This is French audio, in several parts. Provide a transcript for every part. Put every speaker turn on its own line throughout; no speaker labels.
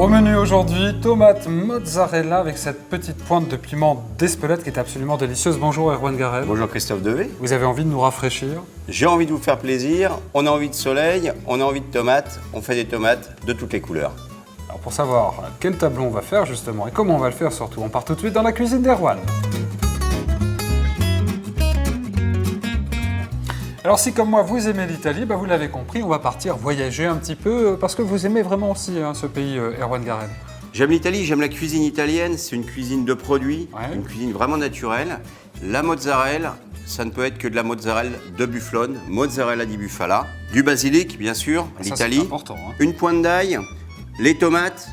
Au menu aujourd'hui, tomate mozzarella avec cette petite pointe de piment d'Espelette qui est absolument délicieuse. Bonjour Erwan Garel.
Bonjour Christophe Devé.
Vous avez envie de nous rafraîchir?
J'ai envie de vous faire plaisir, on a envie de soleil, on a envie de tomates, on fait des tomates de toutes les couleurs.
Alors pour savoir quel tableau on va faire justement et comment on va le faire surtout, on part tout de suite dans la cuisine d'Erwan. Alors si comme moi vous aimez l'Italie, vous l'avez compris, on va partir voyager un petit peu parce que vous aimez vraiment aussi ce pays, Erwan Garel.
J'aime l'Italie, j'aime la cuisine italienne, c'est une cuisine de produits,
Ouais.
une cuisine vraiment naturelle. La mozzarella, ça ne peut être que de la mozzarella de bufflone, mozzarella di bufala, du basilic bien sûr,
Ça,
l'Italie,
c'est important, hein.
une pointe d'ail, les tomates,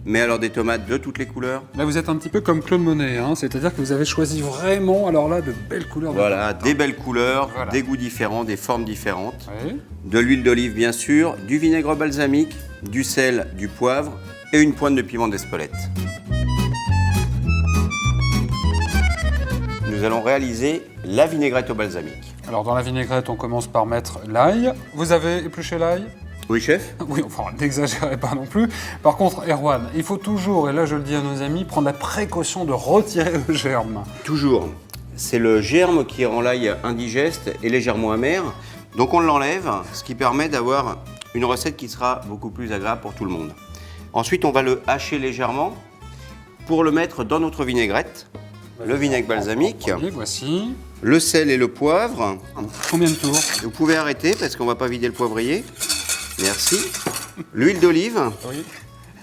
mais alors des tomates de toutes les couleurs.
Là vous êtes un petit peu comme Claude Monet, c'est-à-dire que vous avez choisi vraiment, alors là, de belles couleurs. de
Voilà,
tomates,
des belles couleurs,
Voilà.
des goûts différents, des formes différentes.
Oui.
De l'huile d'olive bien sûr, du vinaigre balsamique, du sel, du poivre et une pointe de piment d'Espelette. Nous allons réaliser la vinaigrette au balsamique.
Alors dans la vinaigrette, on commence par mettre l'ail. Vous avez épluché l'ail?
Oui chef?
Oui, enfin, n'exagérez pas non plus. Par contre, Erwan, il faut toujours, et là je le dis à nos amis, prendre la précaution de retirer le germe.
Toujours. C'est le germe qui rend l'ail indigeste et légèrement amer. Donc on l'enlève, ce qui permet d'avoir une recette qui sera beaucoup plus agréable pour tout le monde. Ensuite, on va le hacher légèrement pour le mettre dans notre vinaigrette. Le vinaigre balsamique,
Premier, voici.
le sel et le poivre.
Combien de tours?
Vous pouvez arrêter parce qu'on ne va pas vider le poivrier. Merci. L'huile d'olive.
Oui.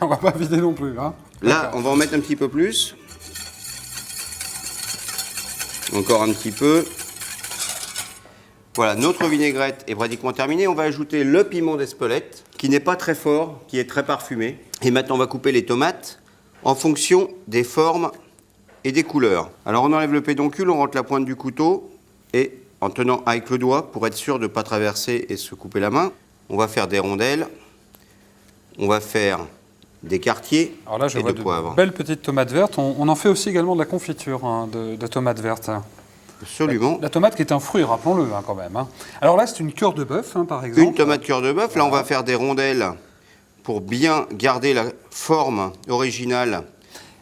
On va pas vider non plus, hein.
Là, on va en mettre un petit peu plus. Encore un petit peu. Voilà, notre vinaigrette est pratiquement terminée. On va ajouter le piment d'Espelette, qui n'est pas très fort, qui est très parfumé. Et maintenant, on va couper les tomates en fonction des formes et des couleurs. Alors, on enlève le pédoncule, on rentre la pointe du couteau et en tenant avec le doigt, pour être sûr de ne pas traverser et se couper la main, on va faire des rondelles. On va faire des quartiers
Alors là, je
et
vois
de
de
poivre.
belles petites tomates vertes. On en fait aussi également de la confiture de tomates vertes.
Absolument.
La tomate qui est un fruit, rappelons-le quand même. Alors là, c'est une cœur de bœuf, par exemple.
Une tomate cœur de bœuf. Là, on va faire des rondelles pour bien garder la forme originale.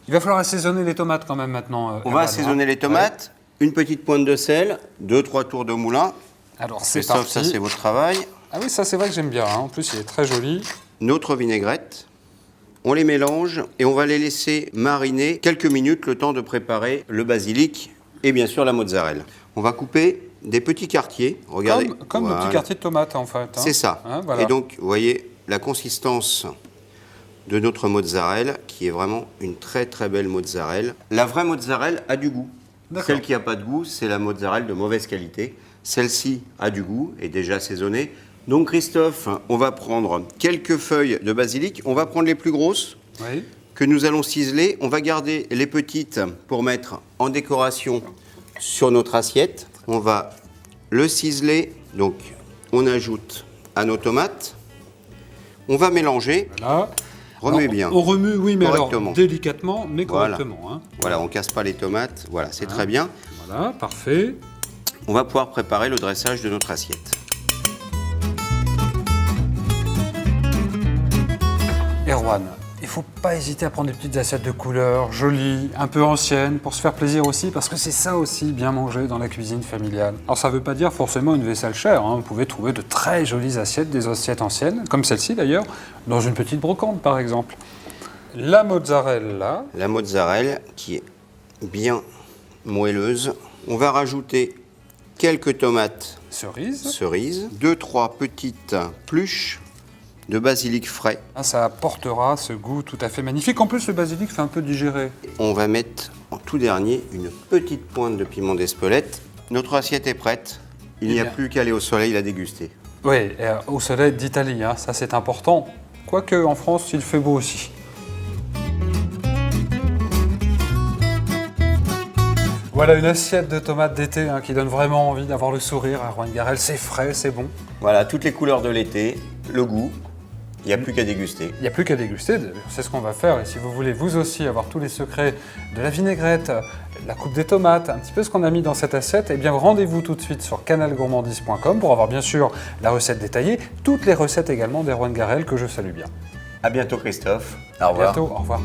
Il va falloir assaisonner les tomates quand même maintenant.
On
Erwan,
va assaisonner les tomates. Une petite pointe de sel, 2-3 tours de moulin.
Ouais. Alors c'est
Christophe,
parti.
ça c'est votre travail.
Ah oui, ça c'est vrai que j'aime bien. En plus, il est très joli.
Notre vinaigrette. On les mélange et on va les laisser mariner quelques minutes, le temps de préparer le basilic et bien sûr la mozzarella. On va couper des petits quartiers. Regardez.
Comme le
Voilà.
petit quartier de tomate en fait.
C'est ça.
Voilà.
Et donc, vous voyez la consistance de notre mozzarella, qui est vraiment une très très belle mozzarella. La vraie mozzarella a du goût.
D'accord.
Celle qui n'a pas de goût, c'est la mozzarella de mauvaise qualité. Celle-ci a du goût, est déjà assaisonnée. Donc Christophe, on va prendre quelques feuilles de basilic. On va prendre les plus grosses,
Oui.
que nous allons ciseler. On va garder les petites pour mettre en décoration sur notre assiette. On va le ciseler. Donc on ajoute à nos tomates. On va mélanger.
Voilà.
Remuez
Alors,
bien.
On remue, oui, mais alors
Correctement.
délicatement, mais
Voilà.
correctement.
Voilà, on casse pas les tomates. Voilà, c'est très bien.
Voilà, parfait.
On va pouvoir préparer le dressage de notre assiette.
Erwan, il faut pas hésiter à prendre des petites assiettes de couleur, jolies, un peu anciennes, pour se faire plaisir aussi, parce que c'est ça aussi, bien manger dans la cuisine familiale. Alors ça veut pas dire forcément une vaisselle chère, Vous pouvez trouver de très jolies assiettes, des assiettes anciennes, comme celle-ci d'ailleurs, dans une petite brocante par exemple. La mozzarella,
La mozzarella qui est bien moelleuse. On va rajouter quelques tomates
cerise.
cerises, 2-3 petites pluches de basilic frais.
Ça apportera ce goût tout à fait magnifique. En plus, le basilic fait un peu digérer.
On va mettre en tout dernier une petite pointe de piment d'Espelette. Notre assiette est prête. Il n'y a
bien.
plus qu'à aller au soleil la déguster.
Oui, et, au soleil d'Italie, ça c'est important. Quoique en France, il fait beau aussi. Voilà une assiette de tomates d'été qui donne vraiment envie d'avoir le sourire à Erwan Garel. C'est frais, c'est bon.
Voilà, toutes les couleurs de l'été, le goût. Il n'y a plus qu'à déguster.
Il n'y a plus qu'à déguster, d'ailleurs, c'est ce qu'on va faire. Et si vous voulez vous aussi avoir tous les secrets de la vinaigrette, la coupe des tomates, un petit peu ce qu'on a mis dans cette assiette, eh bien rendez-vous tout de suite sur canalgourmandise.com pour avoir bien sûr la recette détaillée, toutes les recettes également d'Erwan Garel que je salue bien.
À bientôt Christophe.
Au revoir.
Bientôt, au revoir.